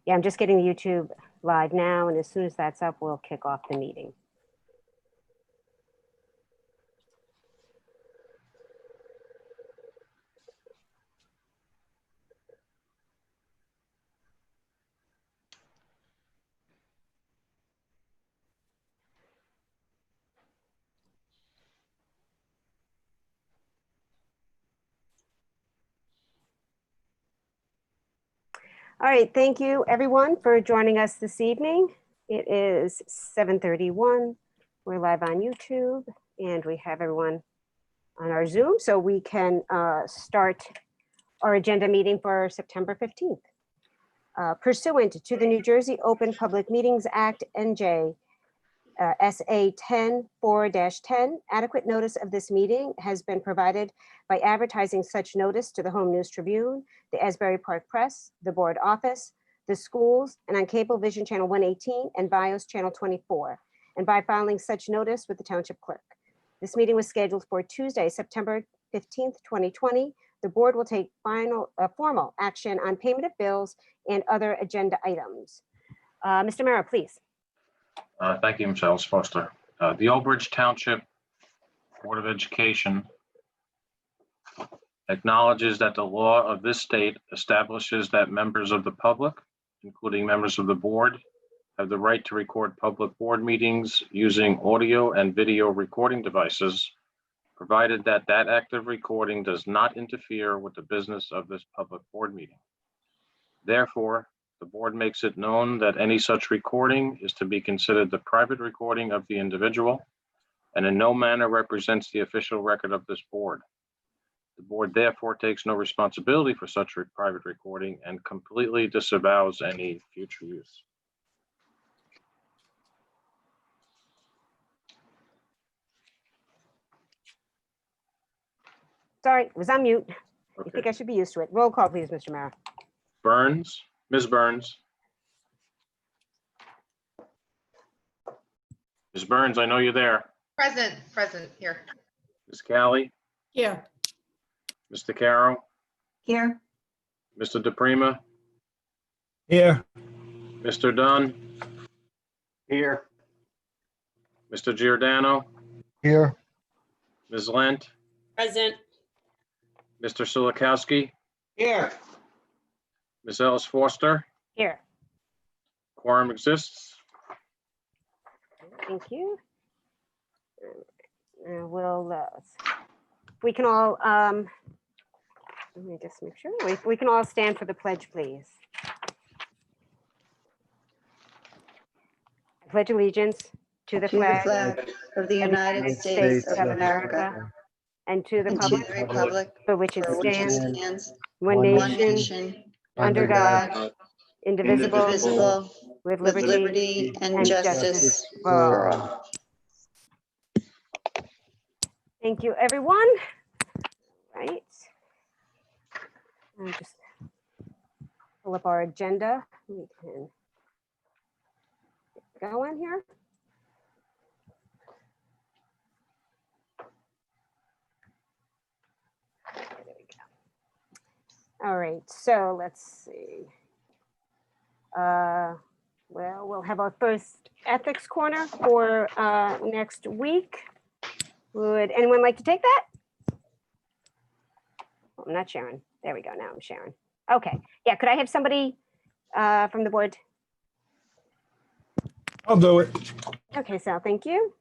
Yeah, I'm just getting the YouTube live now, and as soon as that's up, we'll kick off the meeting. All right, thank you everyone for joining us this evening. It is 7:31. We're live on YouTube and we have everyone on our Zoom, so we can start our agenda meeting for September 15th. Pursuant to the New Jersey Open Public Meetings Act, NJ SA 10-4-10, adequate notice of this meeting has been provided by advertising such notice to the Home News Tribune, the Asbury Park Press, the Board Office, the schools, and on Cablevision Channel 118 and BIOS Channel 24, and by filing such notice with the Township Clerk. This meeting was scheduled for Tuesday, September 15th, 2020. The board will take formal action on payment of bills and other agenda items. Mr. Mara, please. Thank you, Ms. Foster. The Old Bridge Township Board of Education acknowledges that the law of this state establishes that members of the public, including members of the board, have the right to record public board meetings using audio and video recording devices, provided that that act of recording does not interfere with the business of this public board meeting. Therefore, the board makes it known that any such recording is to be considered the private recording of the individual and in no manner represents the official record of this board. The board therefore takes no responsibility for such private recording and completely disavows any future use. Sorry, it was on mute. Okay. I think I should be used to it. Roll call, please, Mr. Mara. Burns, Ms. Burns. Ms. Burns, I know you're there. Present here. Ms. Callie, Here. Mr. Caro, Here. Mr. DePrima, Here. Mr. Dunn, Here. Mr. Giordano, Here. Ms. Lent, Present. Mr. Silikowski, Here. Ms. Ellis Foster. Here. Quorum exists. Thank you. We can all, let me just make sure, we can all stand for the pledge, please. I pledge allegiance to the flag of the United States of America and to the and to the republic republic for which it for which it stands, stands, one one nation, nation, under God, indivisible, indivisible, with with liberty liberty and and justice for all. Thank you, everyone. Right. I'll just pull up our agenda. We can go on here. There we go. All right, so let's see. Well, we'll have our first ethics corner for next week. Would anyone like to take that? Oh, I'm not Sharon. There we go. Now I'm Sharon. Okay. Yeah. Could I have somebody from the board? I'll do it. Okay, Sal, thank you.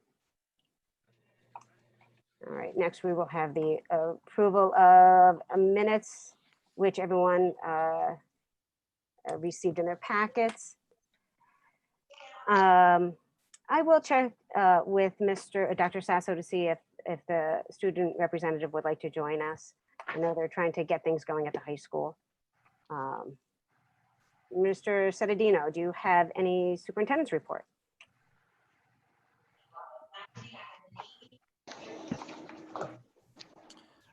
All right. Next, we will have the approval of minutes, which everyone received in their packets. I will check with Dr. Sasso to see if the student representative would like to join us. I know they're trying to get things going at the high school. Mr. Sedadino, do you have any superintendent's report?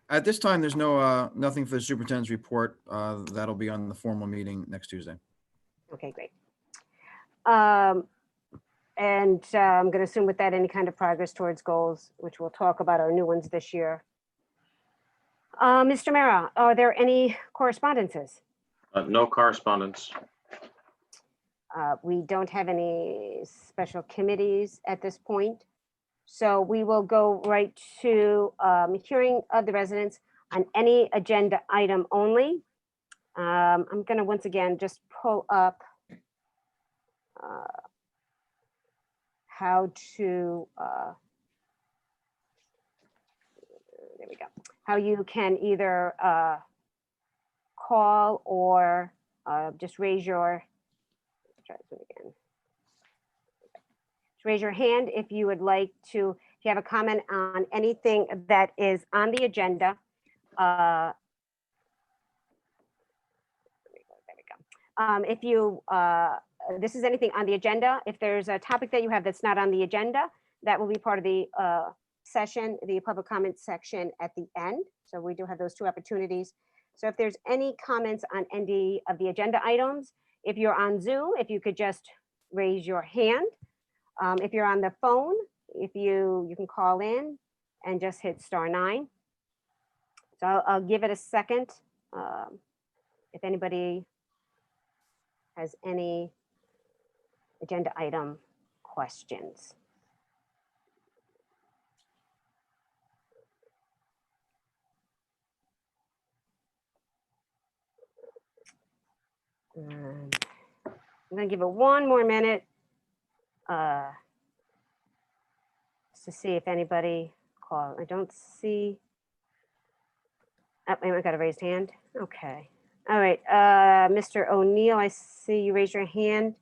At this time, there's nothing for the superintendent's report. That'll be on the formal meeting next Tuesday. Okay, great. And I'm going to assume with that any kind of progress towards goals, which we'll talk about our new ones this year. Mr. Mara, are there any correspondences? No correspondence. We don't have any special committees at this point. So we will go right to hearing of the residents on any agenda item only. I'm going to once again just pull up how to, there we go, how you can either call or just raise your, try this one again. Just raise your hand if you would like to, if you have a comment on anything that is on the agenda. There we go. If you, this is anything on the agenda, if there's a topic that you have that's not on the agenda, that will be part of the session, the public comment section at the end. So we do have those two opportunities. So if there's any comments on any of the agenda items, if you're on Zoom, if you could just raise your hand. If you're on the phone, if you can call in and just hit *9. So I'll give it a second. If anybody has any agenda item questions. I'm gonna give it one more minute just to see if anybody called. I don't see. Oh, I got a raised hand. Okay. All right, Mr. O'Neill, I see you raise your hand.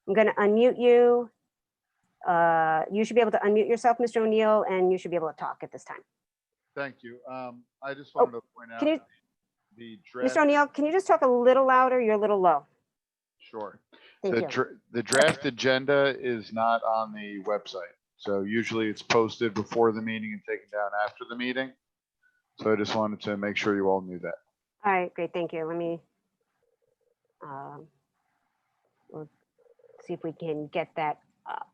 I'm gonna unmute you. You should be able to unmute yourself, Mr. O'Neill, and you should be able to talk at this time. Thank you. I just wanted to point out can you- the draft. Mr. O'Neill, can you just talk a little louder? You're a little low. Sure. Thank you. The draft agenda is not on the website. So usually it's posted before the meeting and taken down after the meeting. So I just wanted to make sure you all knew that. All right, great, thank you. Let me we'll see if we can get that up.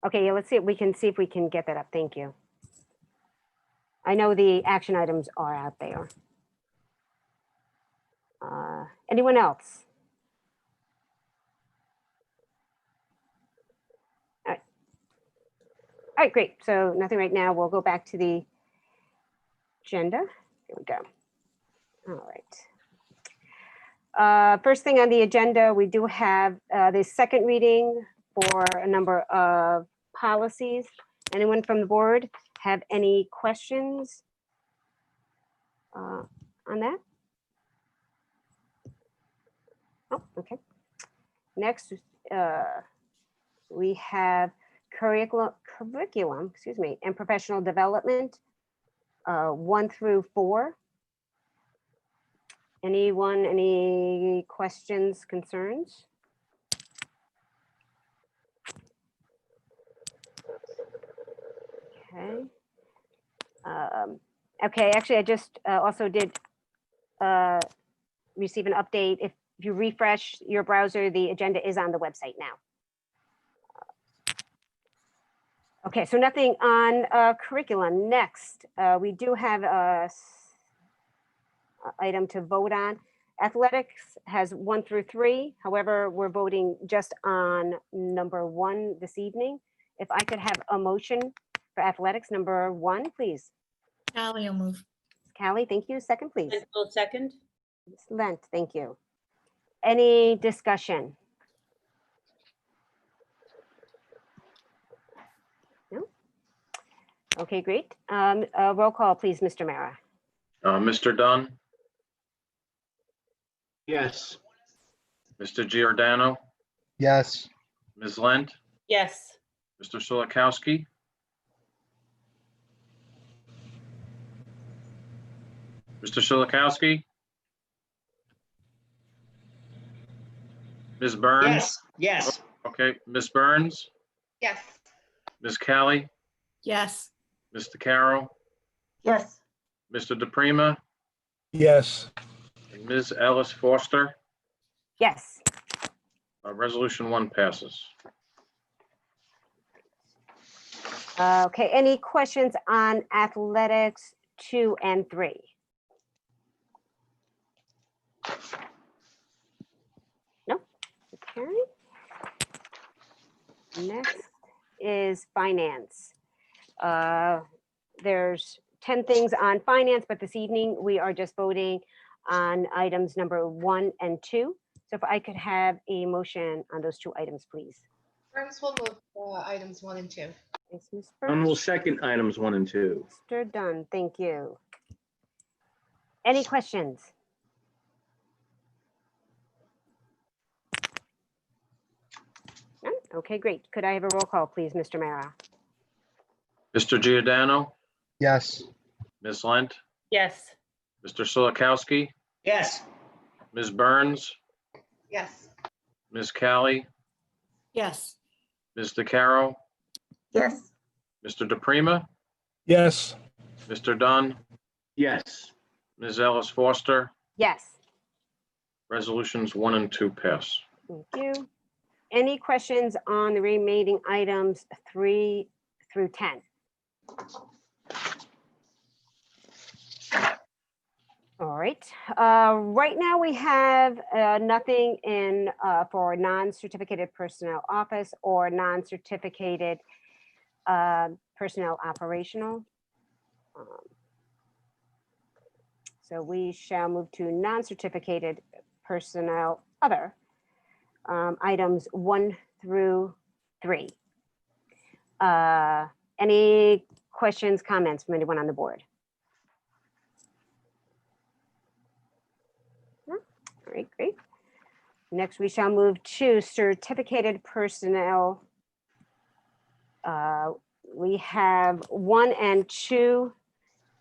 Okay, yeah, let's see if we can get that up. Thank you. I know the action items are out there. Anyone else? All right, great. So nothing right now. We'll go back to the agenda. Here we go. All right. First thing on the agenda, we do have the second reading for a number of policies. Anyone from the board have any questions on that? Oh, okay. Next, we have curriculum, excuse me, and professional development, 1 through 4. Anyone, any questions, concerns? Okay. Okay, actually, I just also did receive an update. If you refresh your browser, the agenda is on the website now. Okay, so nothing on curriculum. Next, we do have a item to vote on. Athletics has 1 through 3. However, we're voting just on number 1 this evening. If I could have a motion for athletics, number 1, please. Callie will move. Callie, thank you. Second, please. Lentil second. Ms. Lent, thank you. Any discussion? No? Okay, great. Roll call, please, Mr. Mara. Mr. Dunn, Yes. Mr. Giordano, Yes. Ms. Lent, Yes. Mr. Solikowski, Mr. Solikowski, Ms. Burns. Yes. Okay, Ms. Burns, Yes. Ms. Callie, Yes. Mr. Carroll, Yes. Mr. DePrima, Yes. and Ms. Ellis Foster. Yes. Resolution 1 passes. Okay, any questions on athletics 2 and 3? Okay. Next is finance. There's 10 things on finance, but this evening we are just voting on items number 1 and 2. So if I could have a motion on those 2 items, please. Burns will move items 1 and 2. Thanks, Ms. Dunn will Burns. second items 1 and 2. Mr. Dunn, thank you. Any questions? None? Okay, great. Could I have a roll call, please, Mr. Mara? Mr. Giordano, Yes. Ms. Lent, Yes. Mr. Solakowski, Yes. Ms. Burns, Yes. Ms. Callie, Yes. Ms. DeCaro, Yes. Mr. DePrima, Yes. Mr. Dunn, Yes. Ms. Ellis Foster. Yes. Resolutions 1 and 2 pass. Thank you. Any questions on the remaining items 3 through 10? All right. Right now we have nothing in for non-certificated personnel office or non-certificated personnel operational. So we shall move to non-certificated personnel other. Items 1 through 3. Any questions, comments from anyone on the board? No? All right, great. Next, we shall move to certificated personnel. We have 1 and 2.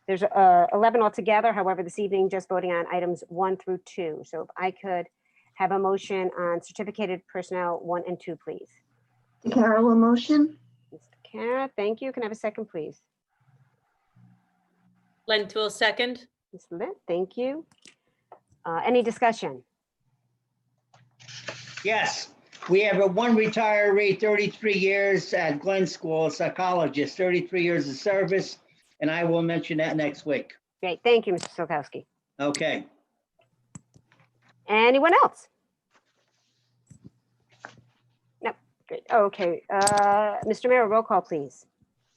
There's 11 altogether. However, this evening, just voting on items 1 through 2. So if I could have a motion on certificated personnel 1 and 2, please. DeCaro, a motion? Mr. Kara, thank you. Can I have a second, please? Lentoul second. Ms. Litt, thank you. Any discussion? Yes, we have one retiree, 33 years at Glen School, a psychologist, 33 years of service, and I will mention that next week. Great, thank you, Mr. Solkowski. Okay. Anyone else? No, great. Okay, Mr. Mayor, roll call, please.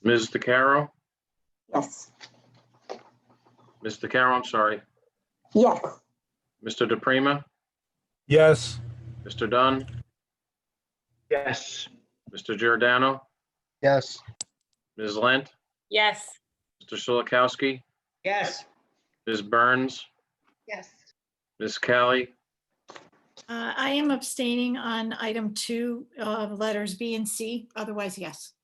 Ms. DeCaro, Yes. Ms. DeCaro, I'm sorry. Yes. Mr. DePrima, Yes. Mr. Dunn, Yes. Mr. Giordano, Yes. Ms. Lent, Yes. Mr. Solakowski, Yes. Ms. Burns, Yes. Ms. Callie, I am abstaining on item 2, letters B and C, otherwise, yes.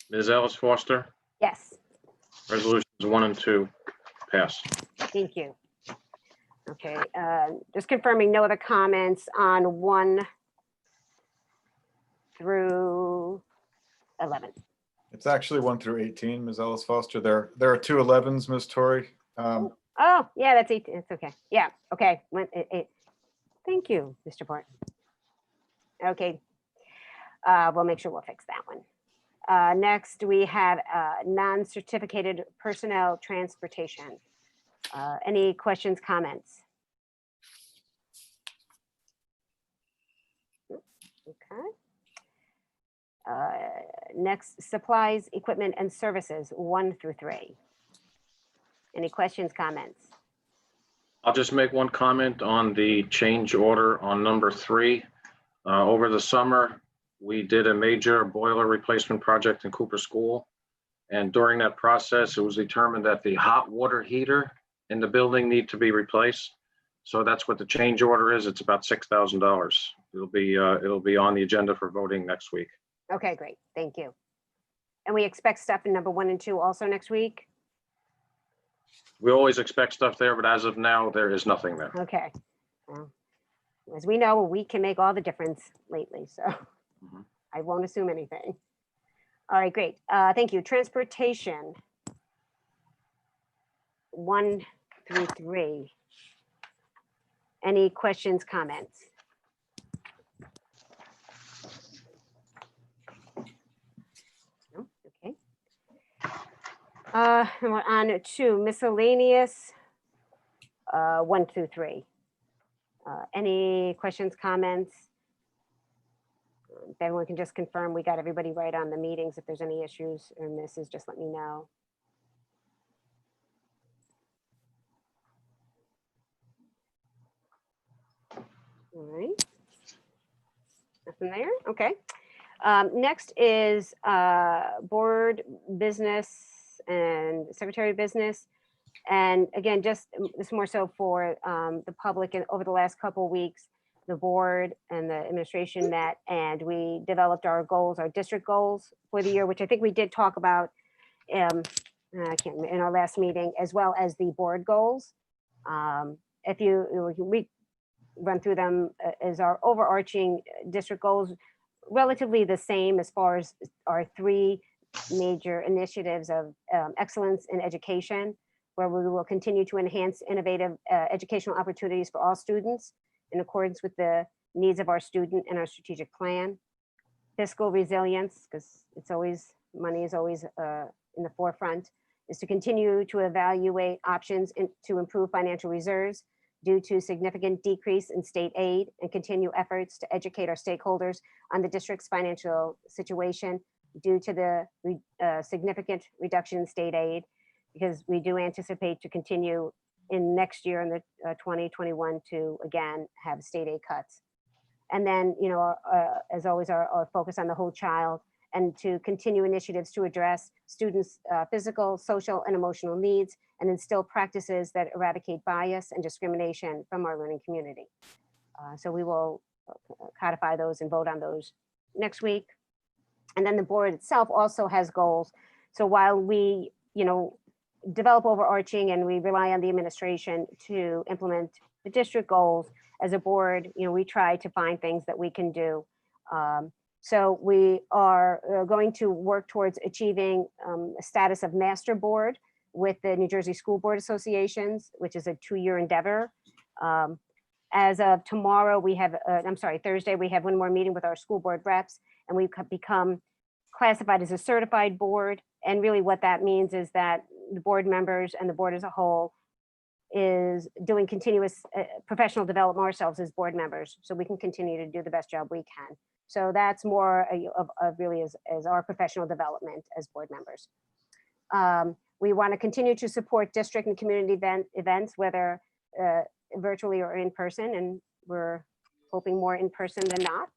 Ms. Ellis Foster. Yes, Resolutions 1 and 2 pass. thank you. Okay, just confirming no other comments on 1 through 11. It's actually 1 through 18, Ms. Ellis Foster. There are 2 11s, Ms. Torrey. Oh, yeah, that's 18. It's okay. Yeah, okay. Thank you, Mr. Port. Okay. We'll make sure we'll fix that one. Next, we have non-certificated personnel transportation. Any questions, comments? Okay. Next, supplies, equipment, and services, 1 through 3. Any questions, comments? I'll just make one comment on the change order on number 3. Over the summer, we did a major boiler replacement project in Cooper School. And during that process, it was determined that the hot water heater in the building need to be replaced. So that's what the change order is. It's about $6,000. It'll be on the agenda for voting next week. Okay, great. Thank you. And we expect stuff in number 1 and 2 also next week? We always expect stuff there, but as of now, there is nothing there. Okay. Well, as we know, a week can make all the difference lately, so Mhm. I won't assume anything. All right, great. Thank you. Transportation. 1 through 3. Any questions, comments? No? Okay. And we're on to miscellaneous, 1 through 3. Any questions, comments? If everyone can just confirm we got everybody right on the meetings. If there's any issues or misses, just let me know. All right. Nothing there? Okay. Next is board business and secretary of business. And again, just this more so for the public. And over the last couple of weeks, the board and the administration met and we developed our goals, our district goals for the year, which I think we did talk about I can't remember, in our last meeting, as well as the board goals. If we run through them as our overarching district goals, relatively the same as far as our 3 major initiatives of excellence in education, where we will continue to enhance innovative educational opportunities for all students in accordance with the needs of our student and our strategic plan. Fiscal resilience, because money is always in the forefront, is to continue to evaluate options to improve financial reserves due to significant decrease in state aid and continue efforts to educate our stakeholders on the district's financial situation due to the significant reduction in state aid, because we do anticipate to continue in next year in the 2021 to again have state aid cuts. And then, as always, our focus on the whole child and to continue initiatives to address students' physical, social, and emotional needs and instill practices that eradicate bias and discrimination from our learning community. So we will codify those and vote on those next week. And then the board itself also has goals. So while we, develop overarching and we rely on the administration to implement the district goals, as a board, we try to find things that we can do. So we are going to work towards achieving a status of master board with the New Jersey School Board Associations, which is a 2-year endeavor. As of tomorrow, Thursday, we have one more meeting with our school board reps, and we've become classified as a certified board. And really what that means is that the board members and the board as a whole is doing continuous professional development ourselves as board members, so we can continue to do the best job we can. So that's more of really as our professional development as board members. We want to continue to support district and community events, whether virtually or in person, and we're hoping more in person than not.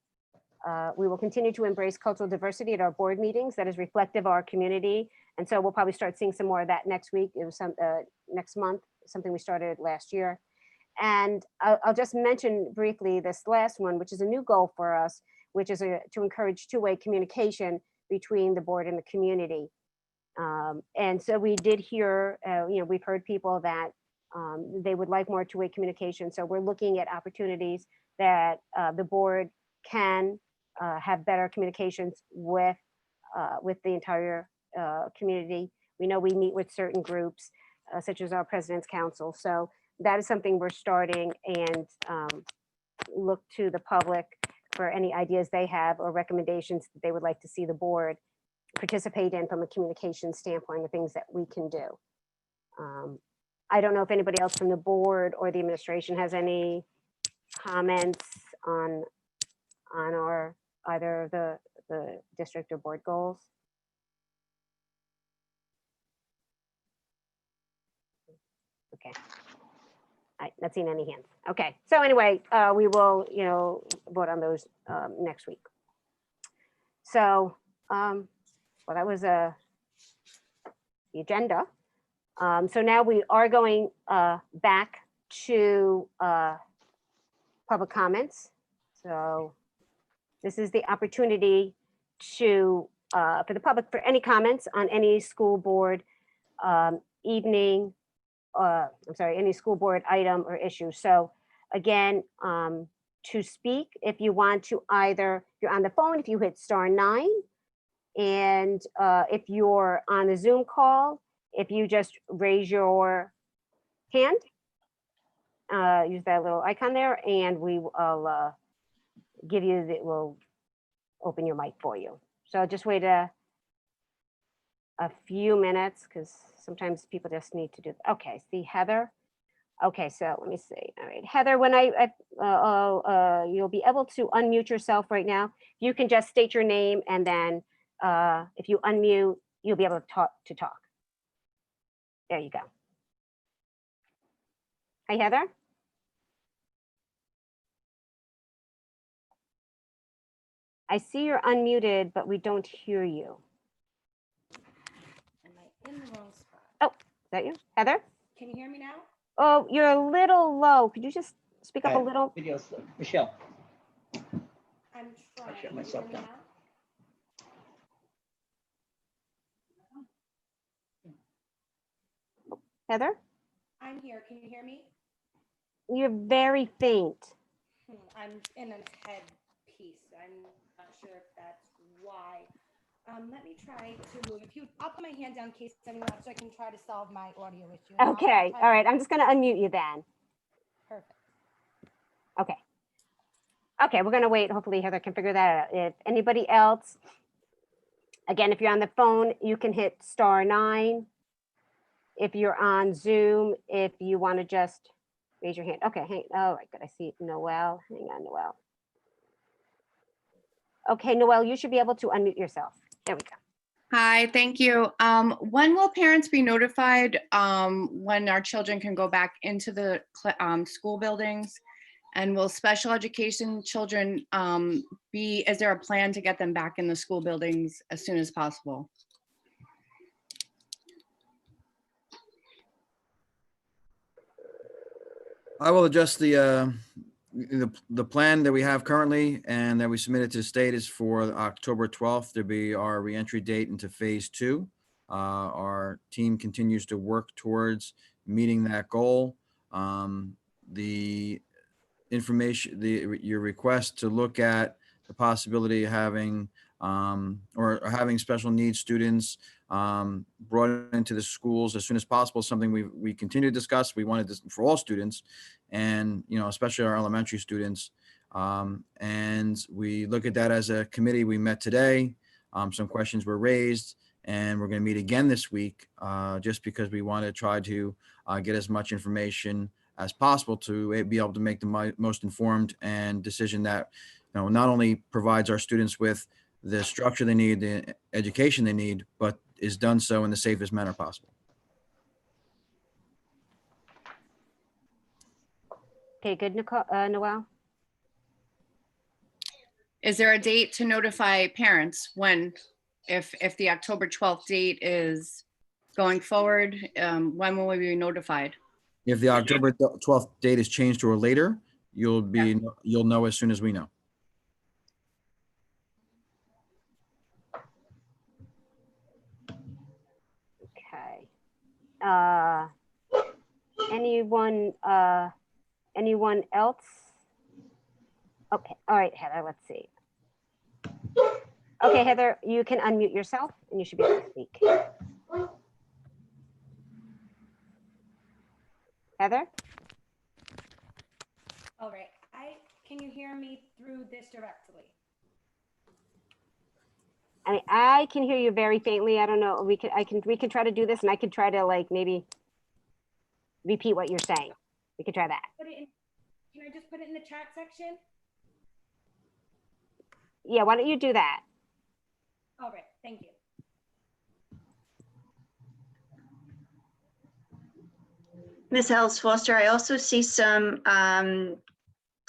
We will continue to embrace cultural diversity at our board meetings that is reflective of our community. And so we'll probably start seeing some more of that next week. It was next month, something we started last year. And I'll just mention briefly this last one, which is a new goal for us, which is to encourage two-way communication between the board and the community. And so we did hear, we've heard people that they would like more two-way communication. So we're looking at opportunities that the board can have better communications with the entire community. We know we meet with certain groups, such as our President's Council. So that is something we're starting, and look to the public for any ideas they have or recommendations that they would like to see the board participate in from a communication standpoint, the things that we can do. I don't know if anybody else from the board or the administration has any comments on our either the district or board goals. Okay. Not seeing any hands. Okay, so anyway, we will, vote on those next week. So, well, that was the agenda. So now we are going back to public comments. So this is the opportunity to for the public for any comments on any school board any school board item or issue. So again, to speak, if you want to if you're on the phone, if you hit *9, and if you're on the Zoom call, if you just raise your hand, use that little icon there, and we'll we'll open your mic for you. So just wait a few minutes, because sometimes people just need to do. Okay, see Heather. Okay, so let me see. All right, Heather, when you'll be able to unmute yourself right now. You can just state your name and then if you unmute, you'll be able to talk. There you go. Hi, Heather. I see you're unmuted, but we don't hear you. Am I in the wrong spot? Oh, is that you, Heather? Can you hear me now? Oh, you're a little low. Could you just speak up a little? Video, Michelle. I'm trying. shut Can you myself hear me down. now? Heather, I'm here. Can you hear me? you're very faint. I'm in a headpiece. I'm not sure if that's why. Let me try to move. I'll put my hand down in case anyone else, so I can try to solve my audio issue. And I'll Okay, try all to- right. I'm just going to unmute you then. Perfect. Okay. Okay, we're going to wait. Hopefully Heather can figure that out. If anybody else, again, if you're on the phone, you can hit *9. If you're on Zoom, if you want to just raise your hand. Okay, all right, good. I see Noel. Hang on, Noel. Okay, Noel, you should be able to unmute yourself. There we go. Hi, thank you. When will parents be notified when our children can go back into the school buildings? And will special education children is there a plan to get them back in the school buildings as soon as possible? I will adjust the plan that we have currently and that we submitted to the state is for October 12th to be our reentry date into phase 2. Our team continues to work towards meeting that goal. The information, your request to look at the possibility of having or having special needs students brought into the schools as soon as possible is something we continue to discuss. We wanted this for all students, and especially our elementary students. And we look at that as a committee. We met today. Some questions were raised, and we're going to meet again this week just because we want to try to get as much information as possible to be able to make the most informed and decision that not only provides our students with the structure they need, the education they need, but is done so in the safest manner possible. Okay, good, Noel. Is there a date to notify parents when, if the October 12th date is going forward, when will we be notified? If the October 12th date is changed to a later, you'll know as soon as we know. Okay. Anyone else? Okay, all right, Heather, let's see. Okay, Heather, you can unmute yourself and you should be able to speak. Heather? All right. Can you hear me through this directly? I mean, I can hear you very faintly. I don't know. We can try to do this, and I could try to maybe repeat what you're saying. We could try that. Can I just put it in the chat section? Yeah, why don't you do that? All right. Thank you. Ms. Ellis Foster, I also see some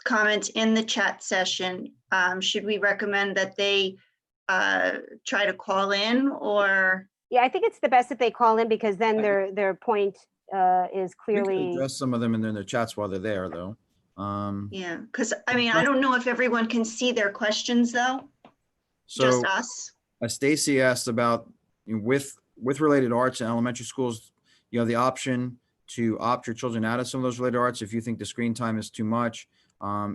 comments in the chat session. Should we recommend that they try to call in, or? Yeah, I think it's the best if they call in, because then their point is We can clearly. address some of them in their chats while they're there, though. Yeah, because I mean, I don't know if everyone can see their questions though. So, just us. Stacy asked about with related arts in elementary schools, you have the option to opt your children out of some of those related arts if you think the screen time is too much.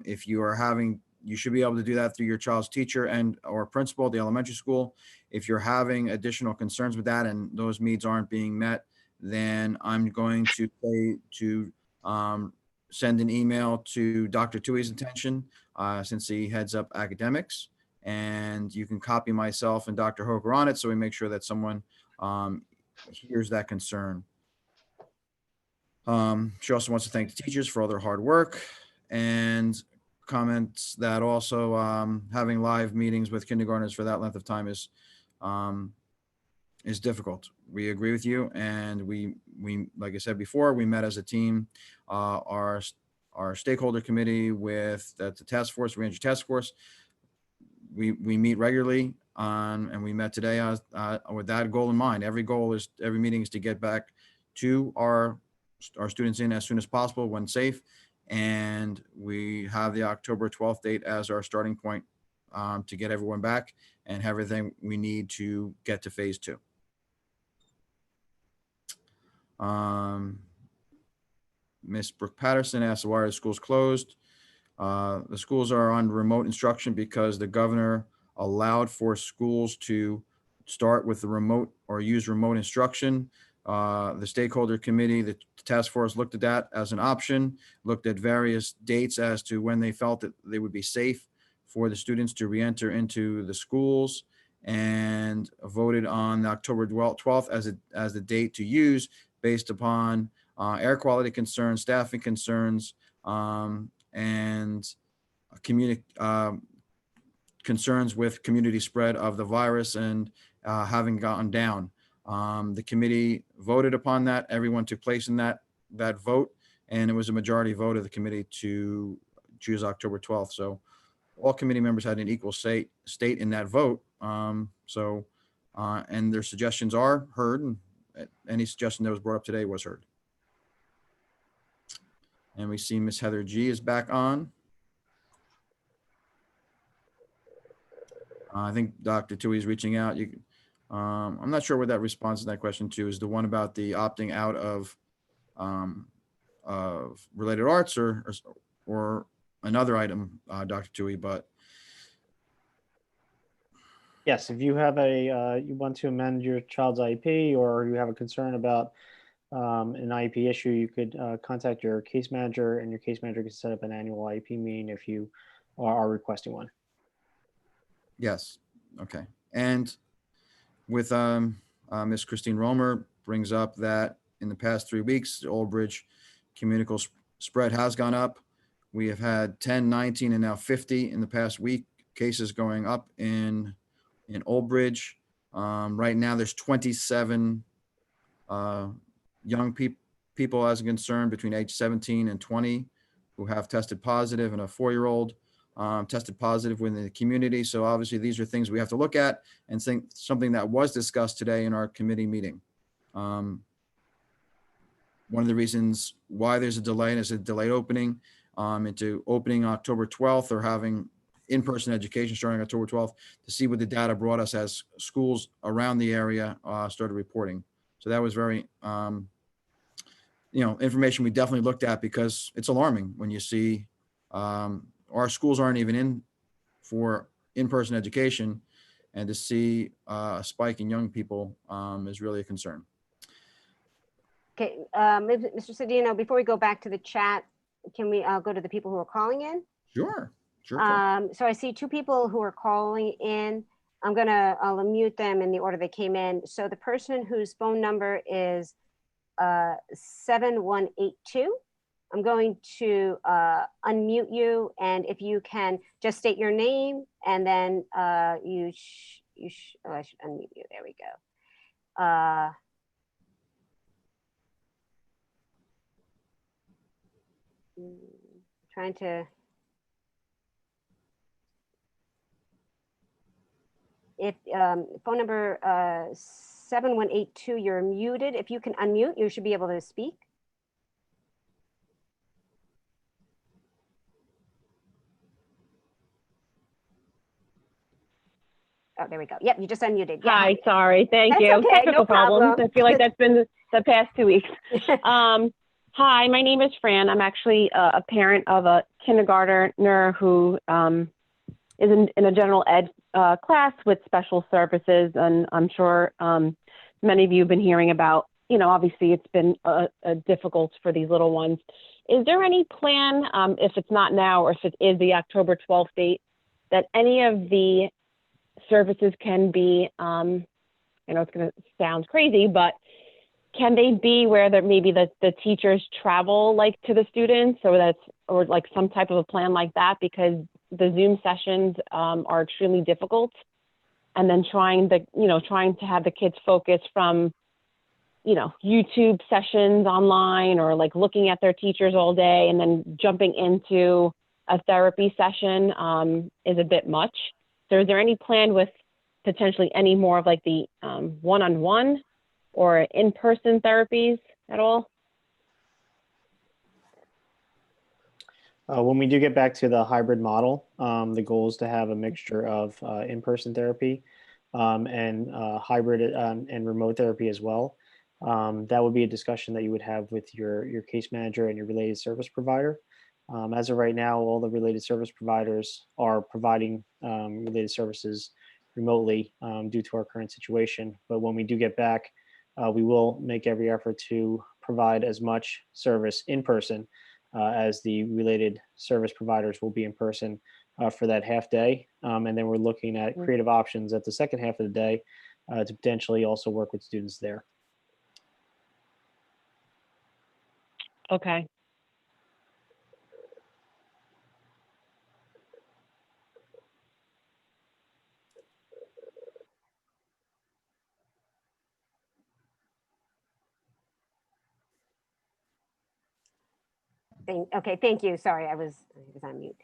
If you are having, you should be able to do that through your child's teacher and or principal at the elementary school. If you're having additional concerns with that and those needs aren't being met, then I'm going to say to send an email to Dr. Tui's attention since he heads up academics. And you can copy myself and Dr. Hoker on it, so we make sure that someone hears that concern. She also wants to thank the teachers for all their hard work and comments that also having live meetings with kindergartners for that length of time is difficult. We agree with you, and we like I said before, we met as a team. Our stakeholder committee with the task force, reentry task force. We meet regularly and we met today with that goal in mind. Every meeting is to get back to our students in as soon as possible when safe. And we have the October 12th date as our starting point to get everyone back and everything we need to get to phase 2. Miss Brooke Patterson asked, why are the schools closed? The schools are on remote instruction because the governor allowed for schools to start with the remote or use remote instruction. The stakeholder committee, the task force looked at that as an option, looked at various dates as to when they felt that they would be safe for the students to re-enter into the schools, and voted on October 12th as the date to use based upon air quality concerns, staffing concerns, and concerns with community spread of the virus and having gotten down. The committee voted upon that. Everyone took place in that vote, and it was a majority vote of the committee to choose October 12th. So all committee members had an equal state in that vote. And their suggestions are heard, and any suggestion that was brought up today was heard. And we see Miss Heather G is back on. I think Dr. Tui is reaching out. I'm not sure what that response to that question to is, the one about the opting out of related arts or another item, Dr. Tui, but Yes, if you have you want to amend your child's IEP, or you have a concern about an IEP issue, you could contact your case manager, and your case manager can set up an annual IEP meeting if you are requesting one. yes. Okay. And with Miss Christine Romer brings up that in the past 3 weeks, the Old Bridge communicable spread has gone up. We have had 10, 19, and now 50 in the past week, cases going up in Old Bridge. Right now, there's 27 young people as a concern between age 17 and 20 who have tested positive, and a 4-year-old tested positive within the community. So obviously these are things we have to look at and think something that was discussed today in our committee meeting. One of the reasons why there's a delay, and it's a delayed opening into opening October 12th, or having in-person education starting October 12th, to see what the data brought us as schools around the area started reporting. So that was very, information we definitely looked at, because it's alarming when you see our schools aren't even in for in-person education, and to see a spike in young people is really a concern. Okay, Mr. Cedeno, before we go back to the chat, can we go to the people who are calling in? Sure. So I see 2 people who are calling in. I'll unmute them in the order they came in. So the person whose phone number is 7182, I'm going to unmute you, and if you can just state your name, and then I should unmute you. There we go. Trying to. If phone number 7182, you're muted. If you can unmute, you should be able to speak. Oh, there we go. Yep, you just unmuted. Yeah. Hi, sorry. Thank That's you. okay, Technical no problem. problems. I feel like that's been the past 2 weeks. Hi, my name is Fran. I'm actually a parent of a kindergartner who is in a general ed class with special services. And I'm sure many of you have been hearing about, obviously it's been difficult for these little ones. Is there any plan, if it's not now, or if it is the October 12th date, that any of the services can be, I know it's going to sound crazy, but can they be where there maybe the teachers travel like to the students, or like some type of a plan like that, because the Zoom sessions are extremely difficult, and then trying to have the kids focus from YouTube sessions online, or like looking at their teachers all day and then jumping into a therapy session is a bit much. So is there any plan with potentially any more of like the one-on-one or in-person therapies at all? When we do get back to the hybrid model, the goal is to have a mixture of in-person therapy and hybrid and remote therapy as well. That would be a discussion that you would have with your case manager and your related service provider. As of right now, all the related service providers are providing related services remotely due to our current situation. But when we do get back, we will make every effort to provide as much service in person as the related service providers will be in person for that half day. And then we're looking at creative options at the second half of the day to potentially also work with students there. Okay. Okay, thank you. Sorry, I was on mute.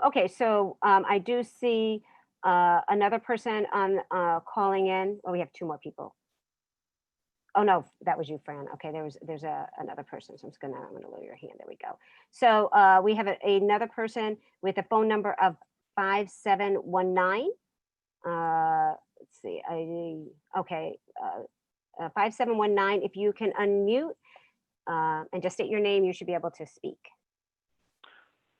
Okay, so I do see another person on calling in. Oh, we have two more people. Oh no, that was you, Fran. Okay, there's another person. So I'm gonna lower your hand. There we go. So we have another person with a phone number of 5719. Let's see. Okay, 5719. If you can unmute and just state your name, you should be able to speak.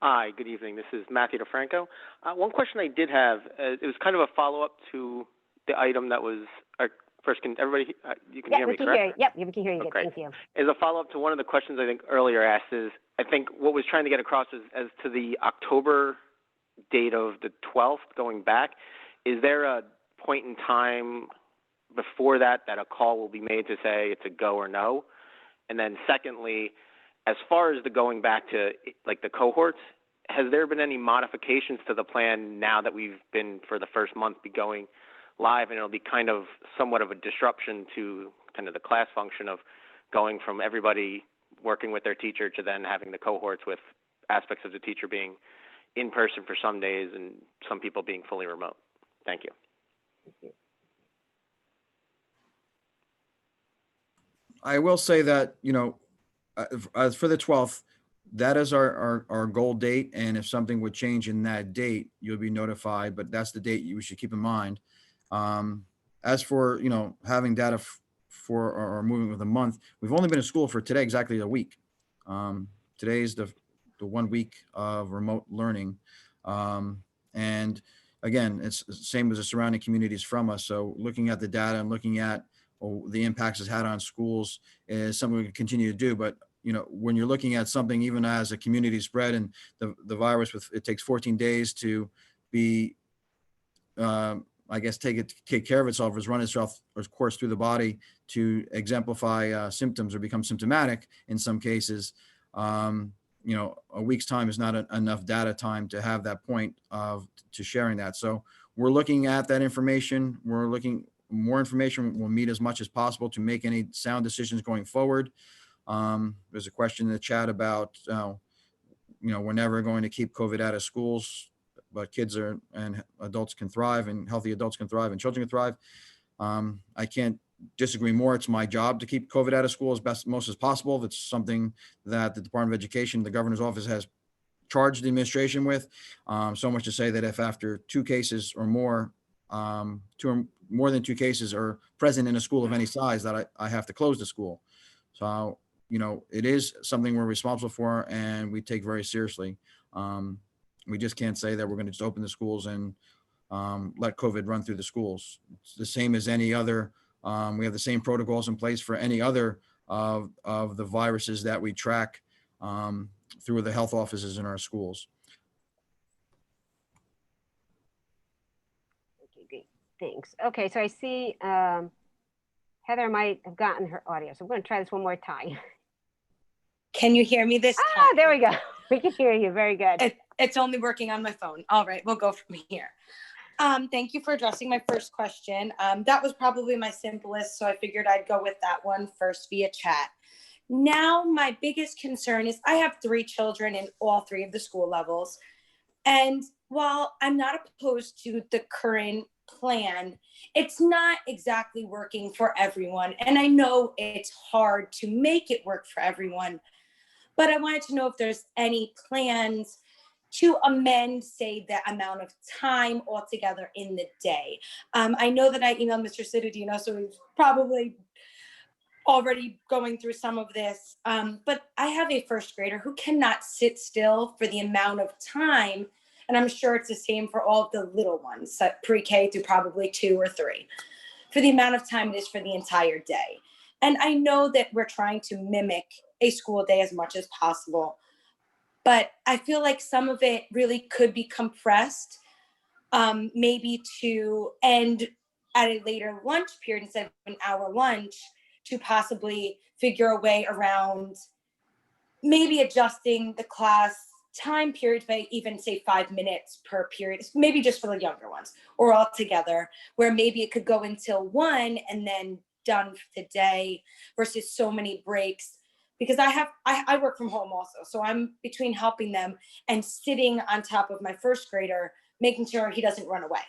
Hi, good evening. This is Matthew DeFranco. One question I did have, it was kind of a follow-up to the item that was, first, can everybody, you can hear me, correct? Yep, we can hear you. Okay. Thank you. As a follow-up to one of the questions I think earlier asked is, I think what was trying to get across is as to the October date of the 12th going back, is there a point in time before that a call will be made to say it's a go or no? And then secondly, as far as the going back to like the cohorts, has there been any modifications to the plan now that we've been for the first month be going live, and it'll be kind of somewhat of a disruption to kind of the class function of going from everybody working with their teacher to then having the cohorts with aspects of the teacher being in person for some days and some people being fully remote? Thank you. I will say that, as for the 12th, that is our goal date. And if something would change in that date, you'll be notified, but that's the date you should keep in mind. As for, having data for or moving with a month, we've only been in school for today exactly a week. Today's the 1 week of remote learning. And again, it's the same as the surrounding communities from us. So looking at the data and looking at the impacts it's had on schools is something we can continue to do. But, when you're looking at something, even as a community spread and the virus, it takes 14 days to be, take care of itself, or run itself or course through the body to exemplify symptoms or become symptomatic in some cases. A week's time is not enough data time to have that point to sharing that. So we're looking at that information. More information will meet as much as possible to make any sound decisions going forward. There's a question in the chat about, we're never going to keep COVID out of schools, but kids and adults can thrive, and healthy adults can thrive, and children can thrive. I can't disagree more. It's my job to keep COVID out of school as most as possible. It's something that the Department of Education, the governor's office, has charged the administration with. So much to say that if after 2 cases or more, more than 2 cases are present in a school of any size, that I have to close the school. So, it is something we're responsible for and we take very seriously. We just can't say that we're going to just open the schools and let COVID run through the schools. It's the same as any other. We have the same protocols in place for any other of the viruses that we track through the health offices in our schools. Okay, great. Thanks. Okay, so I see Heather might have gotten her audio, so I'm going to try this one more time. Can you hear me this time? Ah, there we go. We can hear you. Very good. It's only working on my phone. All right, we'll go from here. Thank you for addressing my first question. That was probably my simplest, so I figured I'd go with that one first via chat. Now, my biggest concern is I have 3 children in all 3 of the school levels. And while I'm not opposed to the current plan, it's not exactly working for everyone. And I know it's hard to make it work for everyone, but I wanted to know if there's any plans to amend, say, the amount of time altogether in the day. I know that I emailed Mr. Cittadino, so he's probably already going through some of this, but I have a first grader who cannot sit still for the amount of time, and I'm sure it's the same for all of the little ones, pre-K through probably 2 or 3, for the amount of time it is for the entire day. And I know that we're trying to mimic a school day as much as possible, but I feel like some of it really could be compressed, maybe to end at a later lunch period instead of an hour lunch, to possibly figure a way around maybe adjusting the class time period by even say 5 minutes per period, maybe just for the younger ones, or all together, where maybe it could go until 1 and then done for the day versus so many breaks. Because I work from home also, so I'm between helping them and sitting on top of my first grader, making sure he doesn't run away.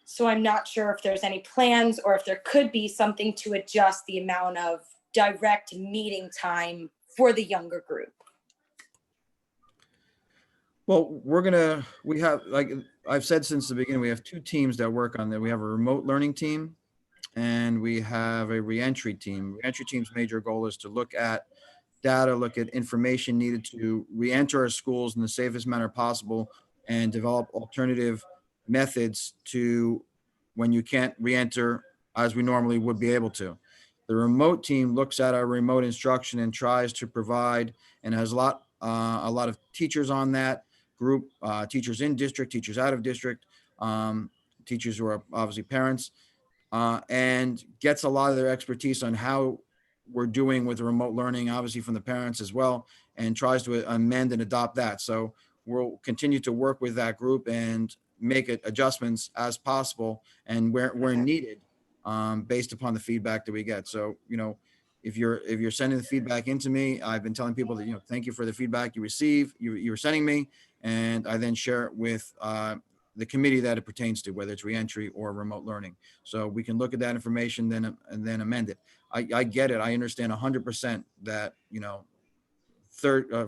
So I'm not sure if there's any plans or if there could be something to adjust the amount of direct meeting time for the younger group. Well, we have, like I've said since the beginning, we have 2 teams that work on that. We have a remote learning team and we have a reentry team. Reentry team's major goal is to look at data, look at information needed to reenter our schools in the safest manner possible and develop alternative methods to when you can't reenter as we normally would be able to. The remote team looks at our remote instruction and tries to provide, and has a lot of teachers on that group, teachers in district, teachers out of district, teachers who are obviously parents, and gets a lot of their expertise on how we're doing with remote learning, obviously from the parents as well, and tries to amend and adopt that. So we'll continue to work with that group and make adjustments as possible and where needed, based upon the feedback that we get. So, if you're sending the feedback into me, I've been telling people that, thank you for the feedback you receive, you're sending me, and I then share it with the committee that it pertains to, whether it's reentry or remote learning. So we can look at that information and then amend it. I get it. I understand 100% that,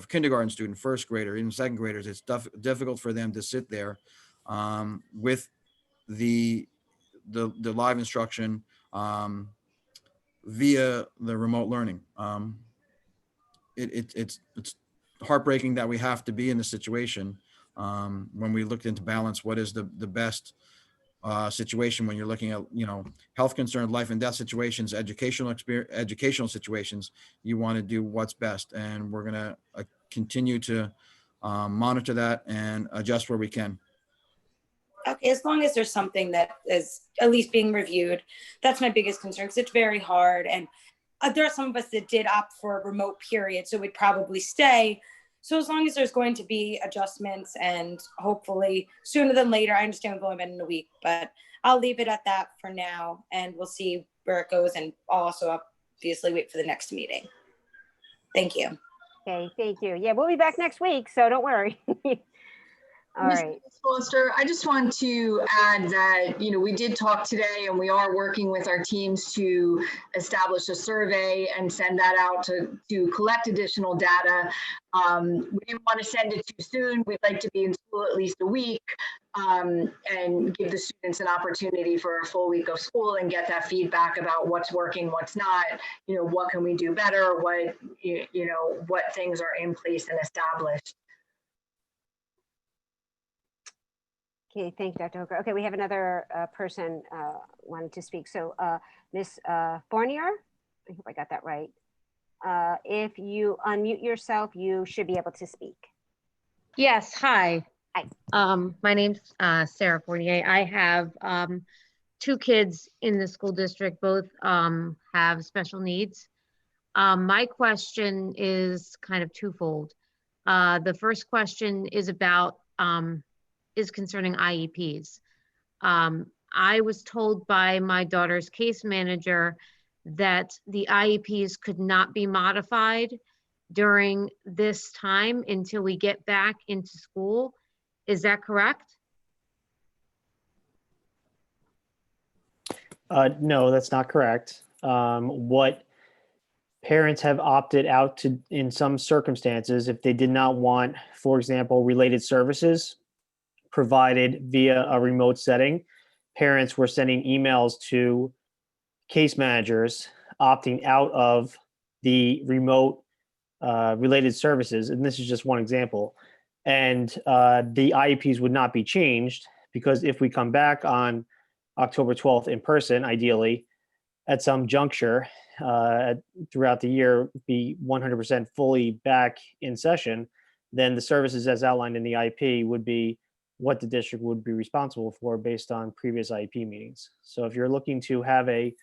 kindergarten student, first grader, even second graders, it's difficult for them to sit there with the live instruction via the remote learning. It's heartbreaking that we have to be in this situation. When we looked into balance, what is the best situation when you're looking at, health concerns, life and death situations, educational situations, you want to do what's best. And we're going to continue to monitor that and adjust where we can. Okay, as long as there's something that is at least being reviewed, that's my biggest concern, because it's very hard. And there are some of us that did opt for a remote period, so we'd probably stay. So as long as there's going to be adjustments, and hopefully sooner than later, I understand we've only been in a week, but I'll leave it at that for now, and we'll see where it goes. And I'll also obviously wait for the next meeting. Thank you. Okay, thank you. Yeah, we'll be back next week, so don't worry. All right. Ms. Foster, I just want to add that, we did talk today and we are working with our teams to establish a survey and send that out to collect additional data. We didn't want to send it too soon. We'd like to be in school at least a week and give the students an opportunity for a full week of school and get that feedback about what's working, what's not, what can we do better, what things are in place and established. Okay, thank you, Dr. Hooker. Okay, we have another person wanting to speak. So Ms. Fournier, I hope I got that right. If you unmute yourself, you should be able to speak. Yes, hi. Hi. My name's Sarah Fournier. I have two kids in the school district, both have special needs. My question is kind of twofold. The first question is about, is concerning IEPs. I was told by my daughter's case manager that the IEPs could not be modified during this time until we get back into school. Is that correct? No, that's not correct. What parents have opted out to, in some circumstances, if they did not want, for example, related services provided via a remote setting, parents were sending emails to case managers opting out of the remote related services. And this is just one example. And the IEPs would not be changed because if we come back on October 12th in person, ideally, at some juncture throughout the year, be 100% fully back in session, then the services as outlined in the IEP would be what the district would be responsible for based on previous IEP meetings. So if you're looking to have a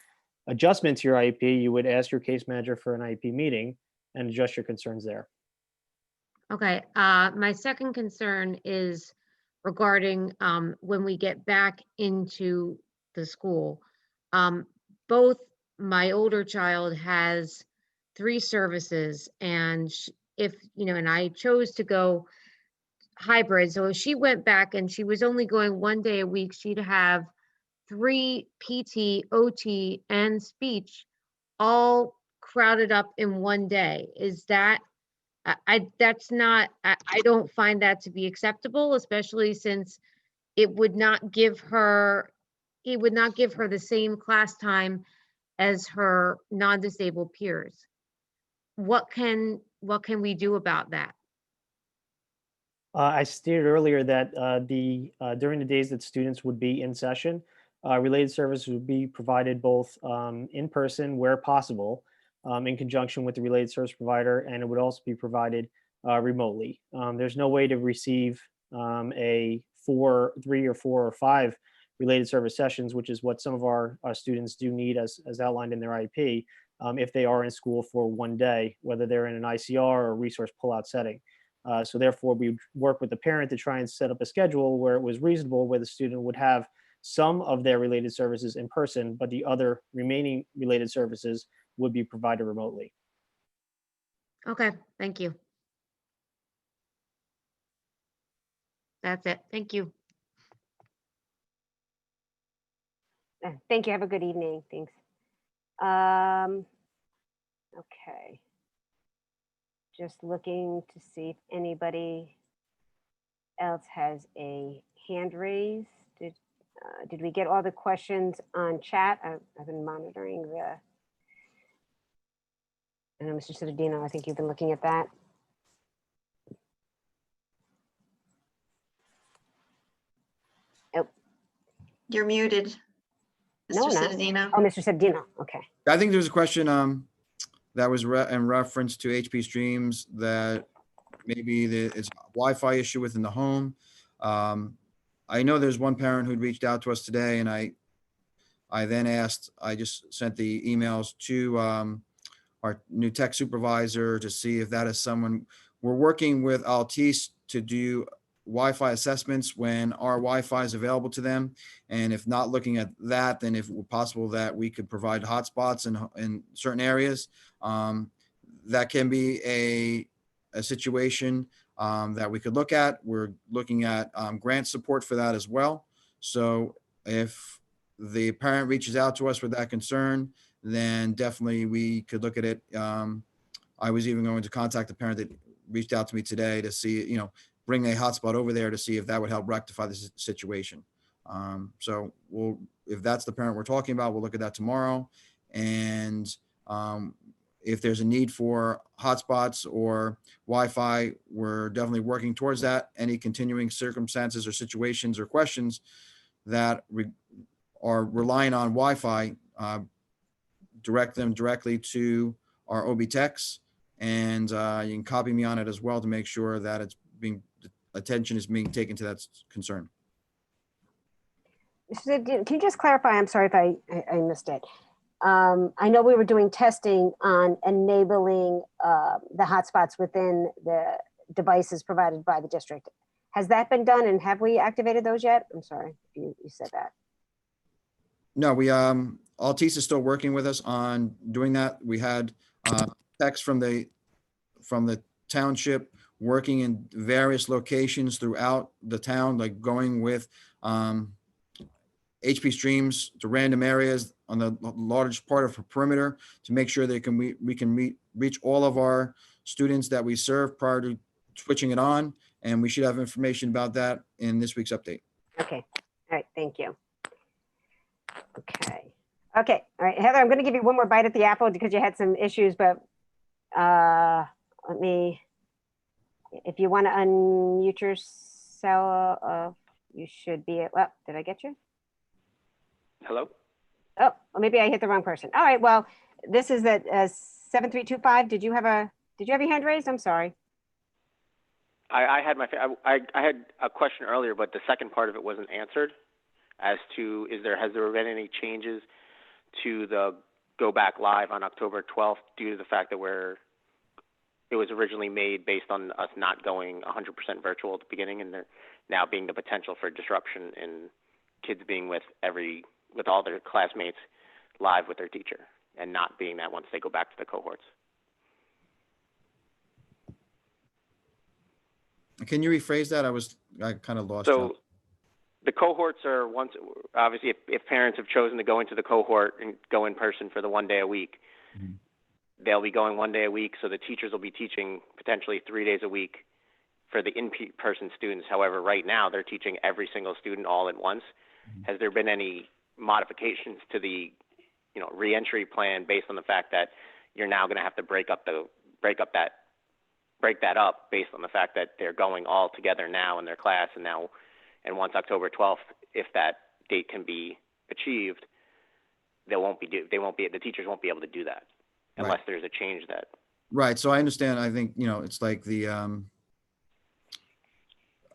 adjustment to your IEP, you would ask your case manager for an IEP meeting and adjust your concerns there. Okay, my second concern is regarding when we get back into the school. Both my older child has 3 services, and if, you know, and I chose to go hybrid. So if she went back and she was only going 1 day a week, she'd have 3 PT, OT, and speech all crowded up in 1 day. Is that, that's not, I don't find that to be acceptable, especially since it would not give her, the same class time as her non-disabled peers. What can we do about that? I stated earlier that during the days that students would be in session, related services would be provided both in person where possible, in conjunction with the related service provider, and it would also be provided remotely. There's no way to receive a 3 or 4 or 5 related service sessions, which is what some of our students do need as outlined in their IEP, if they are in school for 1 day, whether they're in an ICR or a resource pullout setting. So therefore, we work with the parent to try and set up a schedule where it was reasonable, where the student would have some of their related services in person, but the other remaining related services would be provided remotely. Okay, thank you. That's it. Thank you. Thank you. Have a good evening. Thanks. Okay. Just looking to see if anybody else has a hand raised. Did we get all the questions on chat? I've been monitoring the. I know, Mr. Cittadino, I think you've been looking at that. Oh. You're muted. No, Mr. not. Cittadino. Oh, Mr. Cittadino. Okay. I think there's a question that was in reference to HP streams that maybe it's a Wi-Fi issue within the home. I know there's one parent who'd reached out to us today, and I then asked, I just sent the emails to our new tech supervisor to see if that is someone. We're working with Altice to do Wi-Fi assessments when our Wi-Fi is available to them. And if not looking at that, then if it were possible that we could provide hotspots in certain areas, that can be a situation that we could look at. We're looking at grant support for that as well. So if the parent reaches out to us with that concern, then definitely we could look at it. I was even going to contact the parent that reached out to me today to see, bring a hotspot over there to see if that would help rectify the situation. So if that's the parent we're talking about, we'll look at that tomorrow. And if there's a need for hotspots or Wi-Fi, we're definitely working towards that. Any continuing circumstances or situations or questions that are relying on Wi-Fi, direct them directly to our OB techs, and you can copy me on it as well to make sure that attention is being taken to that concern. Can you just clarify? I'm sorry if I missed it. I know we were doing testing on enabling the hotspots within the devices provided by the district. Has that been done and have we activated those yet? I'm sorry, you said that. No, we, Altice is still working with us on doing that. We had text from the township working in various locations throughout the town, like going with HP streams to random areas on the largest part of the perimeter to make sure we can reach all of our students that we serve prior to switching it on. And we should have information about that in this week's update. Okay, all right, thank you. Okay, all right, Heather, I'm gonna give you one more bite at the apple because you had some issues, but let me, if you want to unmute yourself, you should be, well, did I get you? Hello? Oh, well, maybe I hit the wrong person. All right, well, this is at 7325. Did you have your hand raised? I'm sorry. I had I had a question earlier, but the second part of it wasn't answered as to has there been any changes to the go back live on October 12th due to the fact that it was originally made based on us not going 100% virtual at the beginning, and there now being the potential for disruption in kids being with all their classmates live with their teacher and not being that once they go back to the cohorts. Can you rephrase that? I kind of lost you. So the cohorts are obviously if parents have chosen to go into the cohort and go in person for the 1 day a week, they'll be going 1 day a week. So the teachers will be teaching potentially 3 days a week for the in-person students. However, right now they're teaching every single student all at once. Has there been any modifications to the reentry plan based on the fact that you're now going to have to break that up based on the fact that they're going all together now in their class, and once October 12th, if that date can be achieved, the teachers won't be able to do that unless there's a change that. Right. So I understand. I think, it's like the,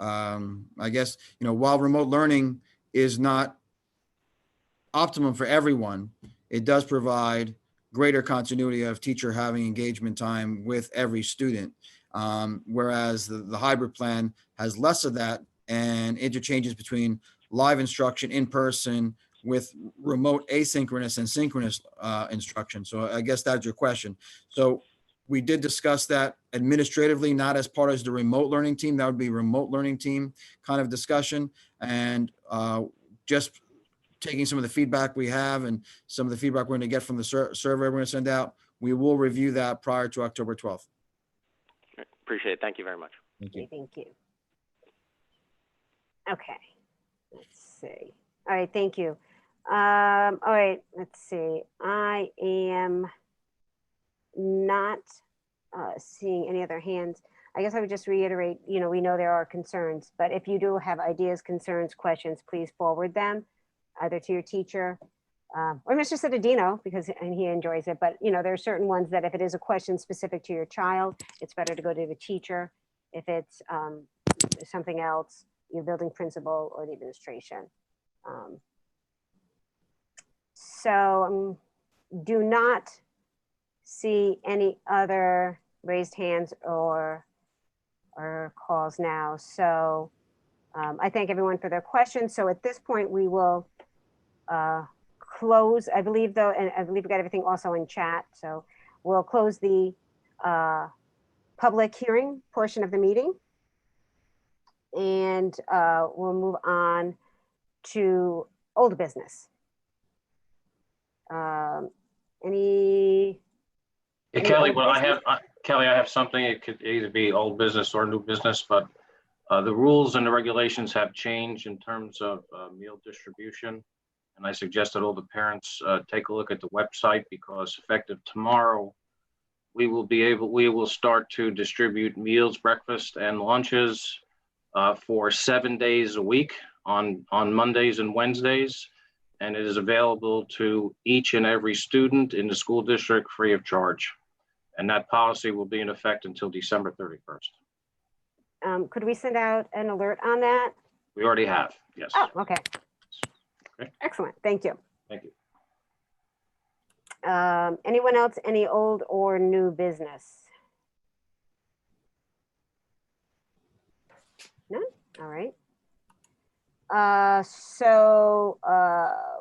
I guess, while remote learning is not optimum for everyone, it does provide greater continuity of teacher having engagement time with every student. Whereas the hybrid plan has less of that and interchanges between live instruction in person with remote asynchronous and synchronous instruction. So I guess that's your question. So we did discuss that administratively, not as part of the remote learning team. That would be remote learning team kind of discussion. And just taking some of the feedback we have and some of the feedback we're going to get from the survey we're going to send out, we will review that prior to October 12th. Appreciate it. Thank you very much. Thank you. Thank you. Okay, let's see. All right, thank you. All right, let's see. I am not seeing any other hands. I guess I would just reiterate, we know there are concerns, but if you do have ideas, concerns, questions, please forward them either to your teacher or Mr. Cittadino, because he enjoys it. But there are certain ones that if it is a question specific to your child, it's better to go to the teacher. If it's something else, your building principal or the administration. So do not see any other raised hands or calls now. So I thank everyone for their questions. So at this point, we will close, I believe though, and I believe we got everything also in chat. So we'll close the public hearing portion of the meeting. And we'll move on to old business. Any? Hey, Kelly, Kelly, I have something. It could either be old business or new business, but the rules and the regulations have changed in terms of meal distribution. And I suggest that all the parents take a look at the website, because effective tomorrow, we will start to distribute meals, breakfast, and lunches for 7 days a week on Mondays and Wednesdays. And it is available to each and every student in the school district free of charge. And that policy will be in effect until December 31st. Could we send out an alert on that? We already have, yes. Oh, okay. Excellent, thank you. Thank you. Anyone else, any old or new business? None? All right.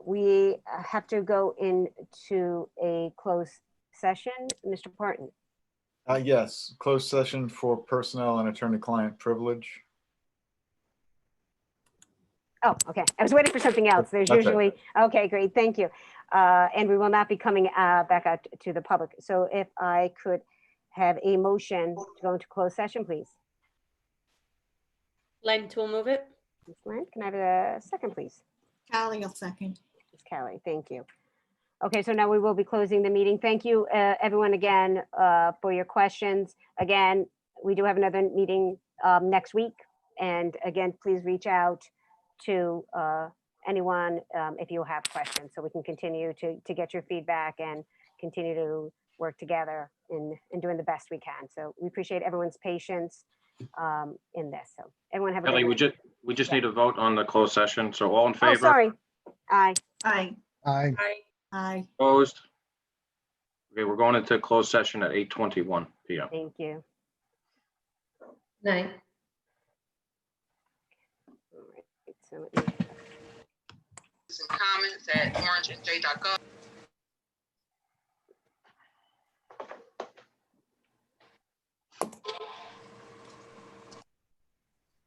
We have to go into a closed session. Mr. Parton, Yes, closed session for personnel and attorney-client privilege. oh, okay. I was waiting for something else. There's That's it. usually, okay, great, thank you. And we will not be coming back out to the public. So if I could have a motion to go into closed session, please. Lent will move it. Ms. Lynn, can I have a second, please? Callie will second. Ms. Kelly, thank you. Okay, so now we will be closing the meeting. Thank you, everyone, again, for your questions. Again, we do have another meeting next week. And again, please reach out to anyone if you have questions, so we can continue to get your feedback and continue to work together in doing the best we can. So we appreciate everyone's patience in this. So everyone have a Kelly, good night. we just need to vote on the closed session. So all in Oh, favor? sorry. Aye. Aye. Aye. Aye. Opposed? Okay, we're going into closed session at 8:21 p.m. Thank you. Night. All right, so let me- Comments at orangeandj.gov.